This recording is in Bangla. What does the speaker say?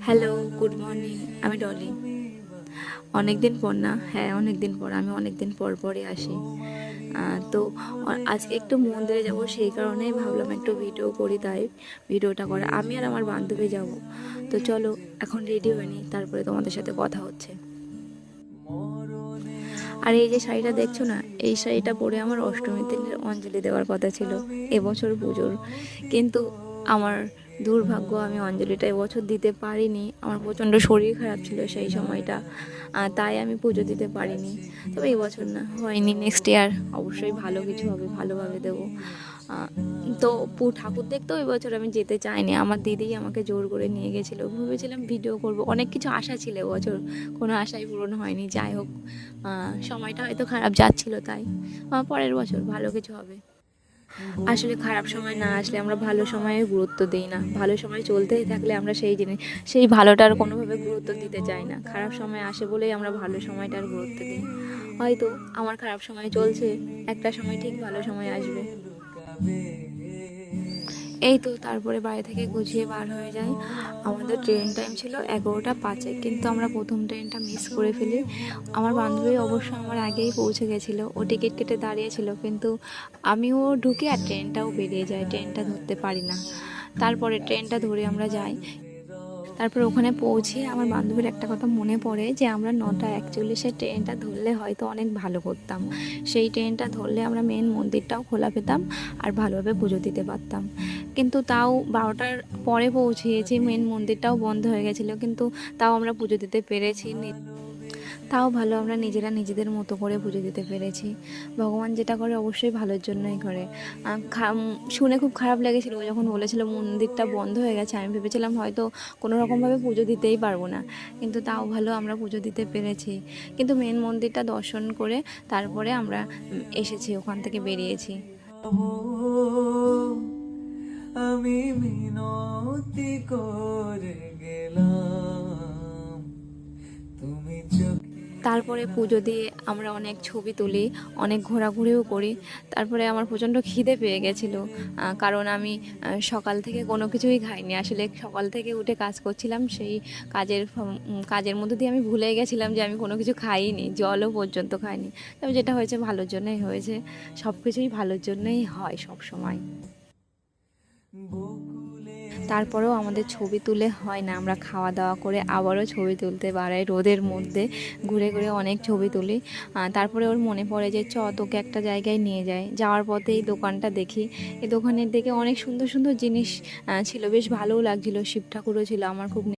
Hello, good morning. আমি ডলি। অনেক দিন পর না, হ্যাঁ অনেক দিন পর, আমি অনেক দিন পর পরই আসি। তো আজকে একটু মন্দিরে যাব, সেই কারণেই ভাবলাম একটু ভিডিও করি, তাই ভিডিওটা করা। আমি আর আমার বান্ধবী যাব। তো চলো এখন রেডি হয়ে নিই, তারপরে তোমাদের সাথে কথা হচ্ছে। আর এই যে শাড়িটা দেখছো না, এই শাড়িটা পরে আমার অষ্টমীর দিনের অঞ্জলি দেওয়ার কথা ছিল, এবছর পুজোর। কিন্তু আমার দুর্ভাগ্য, আমি অঞ্জলিটা এবছর দিতে পারিনি। আমার প্রচণ্ড শরীর খারাপ ছিল সেই সময়টা, তাই আমি পুজো দিতে পারিনি। তবে এবছর না, হয়নি, নেক্সট ইয়ার অবশ্যই ভালো কিছু হবে, ভালোভাবে দেবো। তো ঠাকুর দেখতেও এবছর আমি যেতে চাইনি, আমার দিদি আমাকে জোর করে নিয়ে গেছিলো। ভেবেছিলাম ভিডিও করব, অনেক কিছু আশা ছিল এবছর, কোনো আশাই পূরণ হয়নি। যাই হোক, সময়টা হয়তো খারাপ যাচ্ছিলো, তাই পরের বছর ভালো কিছু হবে। আসলে খারাপ সময় না আসলে আমরা ভালো সময়ে গুরুত্ব দিই না, ভালো সময় চলতেই থাকলে আমরা সেই ভালোটার কোনোভাবে গুরুত্ব দিতে চাই না। খারাপ সময় আসে বলেই আমরা ভালো সময়টার গুরুত্ব দিই। হয়তো আমার খারাপ সময় চলছে, একটা সময় ঠিক ভালো সময় আসবে। এই তো তারপরে বাড়ি থেকে গুছিয়ে বার হয়ে যায়। আমাদের ট্রেন টাইম ছিল 11টা 5-এ, কিন্তু আমরা প্রথম ট্রেনটা মিস করে ফেলি। আমার বান্ধবী অবশ্য আমার আগেই পৌঁছে গেছিলো, ও টিকিট কেটে দাঁড়িয়েছিল, কিন্তু আমিও ঢুকি আর ট্রেনটাও বেরিয়ে যায়, ট্রেনটা ধরতে পারি না। তারপরে ট্রেনটা ধরে আমরা যাই। তারপর ওখানে পৌঁছে আমার বান্ধবীর একটা কথা মনে পড়ে, যে আমরা 9টা 41-এ ট্রেনটা ধরলে হয়তো অনেক ভালো করতাম। সেই ট্রেনটা ধরলে আমরা মেন মন্দিরটাও খোলা পেতাম আর ভালোভাবে পুজো দিতে পারতাম। কিন্তু তাও 12টার পরে পৌঁছিয়েছি, মেন মন্দিরটাও বন্ধ হয়ে গেছিলো, কিন্তু তাও আমরা পুজো দিতে পেরেছি। তাও ভালো, আমরা নিজেরা নিজেদের মতো করে পুজো দিতে পেরেছি। ভগবান যেটা করে অবশ্যই ভালোর জন্যই করে। শুনে খুব খারাপ লেগেছিল ও যখন বলেছিল মন্দিরটা বন্ধ হয়ে গেছে, আমি ভেবেছিলাম হয়তো কোনো রকমভাবে পুজো দিতেই পারবো না, কিন্তু তাও ভালো আমরা পুজো দিতে পেরেছি। কিন্তু মেন মন্দিরটা দর্শন করে তারপরে আমরা এসেছি, ওখান থেকে বেরিয়েছি। আমি মিনতি করে গেলাম, তুমি তারপরে পুজো দিয়ে আমরা অনেক ছবি তুলি, অনেক ঘোরাঘুরিও করি। তারপরে আমার প্রচণ্ড খিদে পেয়ে গেছিলো, কারণ আমি সকাল থেকে কোনো কিছুই খাইনি। আসলে সকাল থেকে উঠে কাজ করছিলাম, সেই কাজের মধ্যে দিয়ে আমি ভুলে গেছিলাম যে আমি কোনো কিছু খাইনি, জলও পর্যন্ত খাইনি। তবে যেটা হয়েছে ভালোর জন্যই হয়েছে, সব কিছুই ভালোর জন্যই হয় সব সময়। তারপরেও আমাদের ছবি তুলে হয় না, আমরা খাওয়া দাওয়া করে আবারও ছবি তুলতে বাড়াই রোদের মধ্যে, ঘুরে ঘুরে অনেক ছবি তুলি। তারপরে ওর মনে পড়ে যে তোকে একটা জায়গায় নিয়ে যায়। যাওয়ার পথে এই দোকানটা দেখি, এই দোকানের দিকে অনেক সুন্দর সুন্দর জিনিস ছিল, বেশ ভালোও লাগছিলো, শিব ঠাকুরও ছিল, আমার খুব